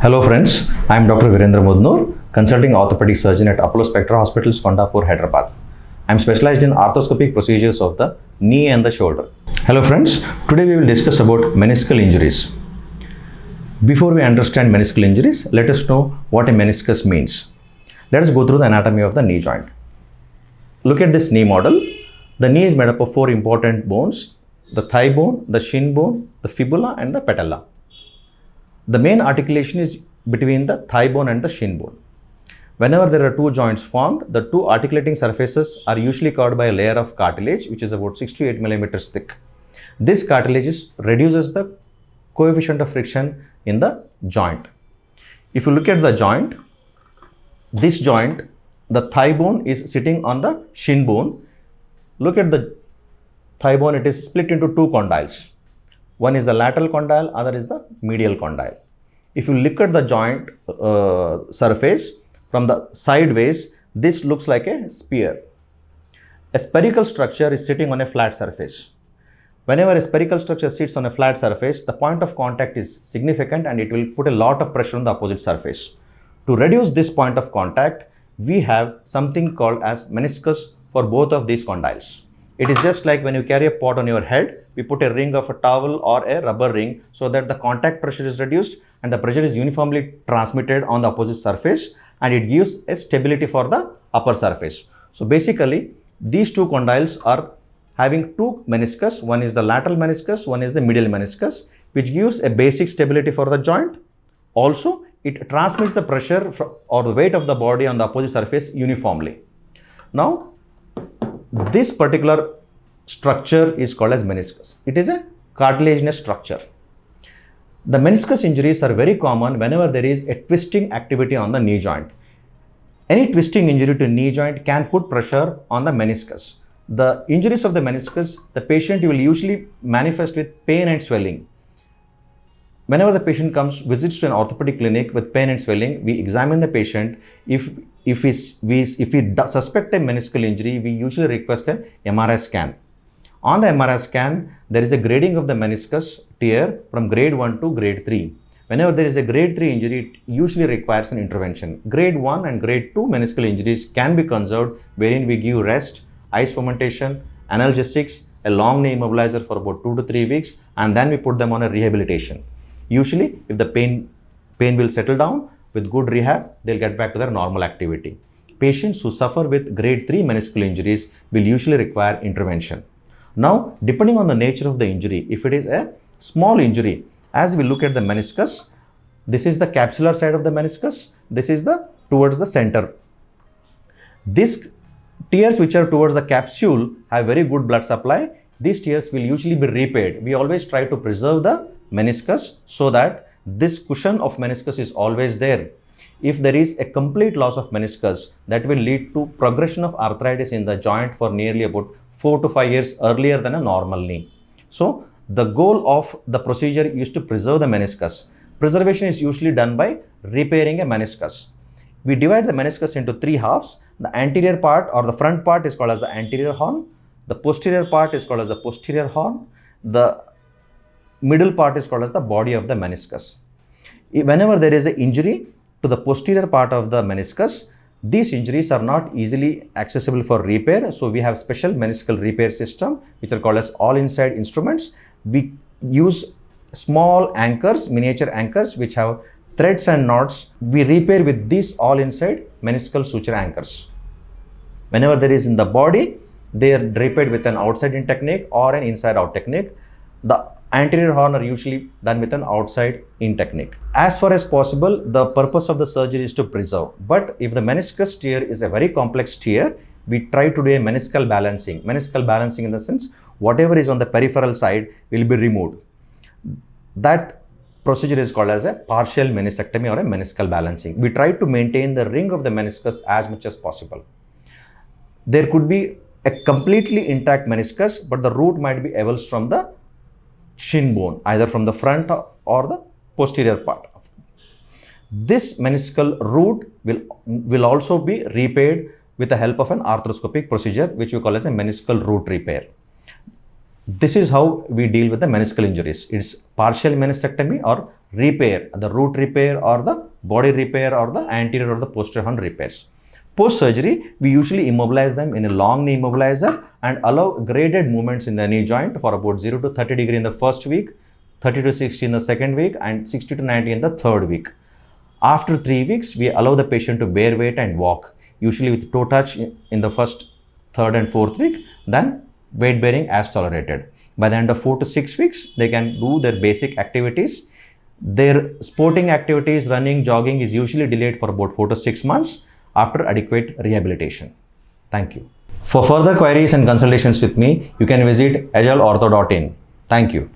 Hello friends, I am Dr. Mudnoor, consulting orthopedic surgeon at Apollo Spectra Hospitals, Kondapur, Hyderabad. I am specialized in arthroscopic procedures of the knee and the shoulder. Hello friends, today we will discuss about meniscal injuries. Before we understand meniscal injuries, let us know what a meniscus means. Let us go through the anatomy of the knee joint. Look at this knee model. The knee is made up of four important bones: the thigh bone, the shin bone, the fibula and the patella. The main articulation is between the thigh bone and the shin bone. Whenever there are two joints formed, the two articulating surfaces are usually covered by a layer of cartilage which is about 6 to 8 millimeters thick. This cartilage reduces the coefficient of friction in the joint. If you look at the joint, this joint, the thigh bone is sitting on the shin bone. Look at the thigh bone, it is split into two condyles. One is the lateral condyle, other is the medial condyle. If you look at the joint surface from the sideways, this looks like a spear. A spherical structure is sitting on a flat surface. Whenever a spherical structure sits on a flat surface, the point of contact is significant and it will put a lot of pressure on the opposite surface. To reduce this point of contact, we have something called as meniscus for both of these condyles. It is just like when you carry a pot on your head, we put a ring of a towel or a rubber ring so that the contact pressure is reduced and the pressure is uniformly transmitted on the opposite surface, and it gives a stability for the upper surface. So basically, these two condyles are having two meniscus. One is the lateral meniscus, one is the medial meniscus, which gives a basic stability for the joint. Also, it transmits the pressure or the weight of the body on the opposite surface uniformly. Now, this particular structure is called as meniscus. It is a cartilaginous structure. The meniscus injuries are very common whenever there is a twisting activity on the knee joint. Any twisting injury to knee joint can put pressure on the meniscus. The injuries of the meniscus, the patient will usually manifest with pain and swelling. Whenever the patient visits to an orthopedic clinic with pain and swelling, we examine the patient. If we suspect a meniscal injury, we usually request an MRI scan. On the MRI scan, there is a grading of the meniscus tear from grade 1 to grade 3. Whenever there is a grade 3 injury, it usually requires an intervention. Grade 1 and grade 2 meniscal injuries can be conserved, wherein we give rest, ice fermentation, analgesics, a long knee immobilizer for about 2 to 3 weeks, and then we put them on a rehabilitation. Usually, if the pain will settle down, with good rehab, they'll get back to their normal activity. Patients who suffer with grade 3 meniscal injuries will usually require intervention. Now, depending on the nature of the injury, if it is a small injury, as we look at the meniscus, this is the capsular side of the meniscus, this is towards the center. These tears which are towards the capsule have very good blood supply. These tears will usually be repaired. We always try to preserve the meniscus so that this cushion of meniscus is always there. If there is a complete loss of meniscus, that will lead to progression of arthritis in the joint for nearly about 4 to 5 years earlier than a normal knee. So the goal of the procedure is to preserve the meniscus. Preservation is usually done by repairing a meniscus. We divide the meniscus into three halves. The anterior part or the front part is called as the anterior horn. The posterior part is called as the posterior horn. The middle part is called as the body of the meniscus. Whenever there is an injury to the posterior part of the meniscus, these injuries are not easily accessible for repair. So we have special meniscal repair system which are called as all inside instruments. We use small anchors, miniature anchors which have threads and knots. We repair with these all inside meniscal suture anchors. Whenever there is in the body, they are repaired with an outside in technique or an inside out technique. The anterior horn are usually done with an outside in technique. As far as possible, the purpose of the surgery is to preserve. But if the meniscus tear is a very complex tear, we try to do a meniscal balancing. Meniscal balancing in the sense, whatever is on the peripheral side will be removed. That procedure is called as a partial meniscectomy or a meniscal balancing. We try to maintain the ring of the meniscus as much as possible. There could be a completely intact meniscus, but the root might be avulsed from the shin bone, either from the front or the posterior part. This meniscal root will also be repaired with the help of an arthroscopic procedure which we call as a meniscal root repair. This is how we deal with the meniscal injuries. It's partial meniscectomy or repair, the root repair or the body repair or the anterior or the posterior horn repairs. Post surgery, we usually immobilize them in a long knee immobilizer and allow graded movements in the knee joint for about 0 to 30 degree in the first week, 30 to 60 in the second week, and 60 to 90 in the third week. After 3 weeks, we allow the patient to bear weight and walk, usually with toe touch in the first, third and fourth week, then weight bearing as tolerated. By the end of 4 to 6 weeks, they can do their basic activities. Their sporting activities, running, jogging is usually delayed for about 4 to 6 months after adequate rehabilitation. Thank you. For further queries and consultations with me, you can visit agileortho.in. Thank you.